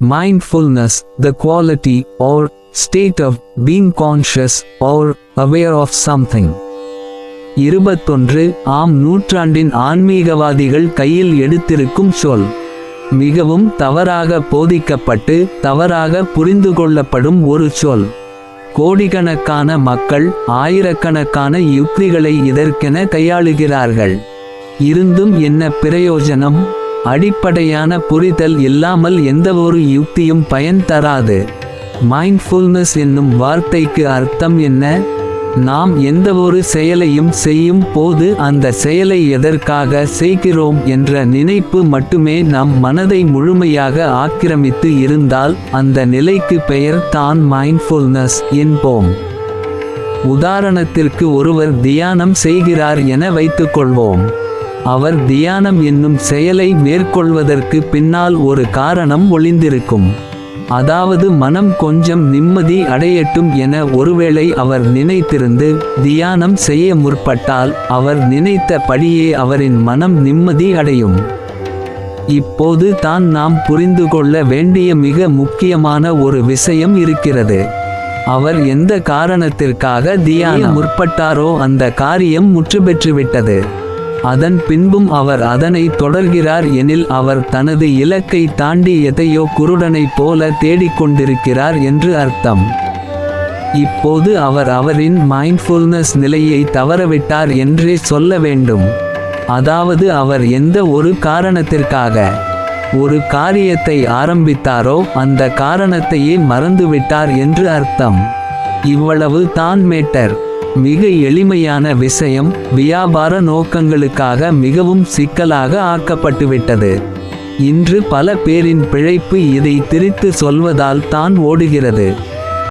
Mindfulness, the quality or state of being conscious or aware of something. 21ஆம் நூற்றாண்டின் ஆன்மீகவாதிகள் கையில் எடுத்திருக்கும் சொல். மிகவும் தவறாக போதிக்கப்பட்டு தவறாக புரிந்து கொள்ளப்படும் ஒரு சொல். கோடிக்கணக்கான மக்கள் ஆயிரக்கணக்கான யுக்திகளை இதற்கென கையாளுகிறார்கள். இருந்தும் என்ன பிரயோஜனம்? அடிப்படையான புரிதல் இல்லாமல் எந்தவொரு யுக்தியும் பயன் தராது. மைண்ட்ஃபுல்னஸ் என்னும் வார்த்தைக்கு அர்த்தம் என்ன? நாம் எந்தவொரு செயலையும் செய்யும் போது அந்த செயலை எதற்காக செய்கிறோம் என்ற நினைப்பு மட்டுமே நம் மனதை முழுமையாக ஆக்கிரமித்து இருந்தால் அந்த நிலைக்கு பெயர் தான் மைண்ட்ஃபுல்னஸ் என்போம். உதாரணத்திற்கு, ஒருவர் தியானம் செய்கிறார் என வைத்துக்கொள்வோம். அவர் தியானம் என்னும் செயலை மேற்கொள்வதற்கு பின்னால் ஒரு காரணம் ஒளிந்திருக்கும். அதாவது மனம் கொஞ்சம் நிம்மதி அடையட்டும் என ஒருவேளை அவர் நினைத்திருந்து தியானம் செய்ய முற்பட்டால் அவர் நினைத்த படியே அவரின் மனம் நிம்மதி அடையும். இப்போது தான் நாம் புரிந்து கொள்ள வேண்டிய மிக முக்கியமான ஒரு விஷயம் இருக்கிறது. அவர் எந்த காரணத்திற்காக தியானம் முற்பட்டாரோ அந்த காரியம் முற்றுப்பெற்றுவிட்டது. அதன் பின்பும் அவர் அதனை தொடர்கிறார் எனில் அவர் தனது இலக்கை தாண்டி எதையோ குருடனைப் போல தேடிக்கொண்டிருக்கிறார் என்று அர்த்தம். இப்போது அவர் அவரின் மைண்ட்ஃபுல்னஸ் நிலையை தவறவிட்டார் என்றே சொல்ல வேண்டும். அதாவது அவர் எந்த ஒரு காரணத்திற்காக ஒரு காரியத்தை ஆரம்பித்தாரோ அந்த காரணத்தையே மறந்துவிட்டார் என்று அர்த்தம். இவ்வளவு தான் மேட்டர். மிக எளிமையான விஷயம் வியாபார நோக்கங்களுக்காக மிகவும் சிக்கலாக ஆக்கப்பட்டுவிட்டது. இன்று பல பேரின் பிழைப்பு இதை திரித்து சொல்வதால் தான் ஓடுகிறது.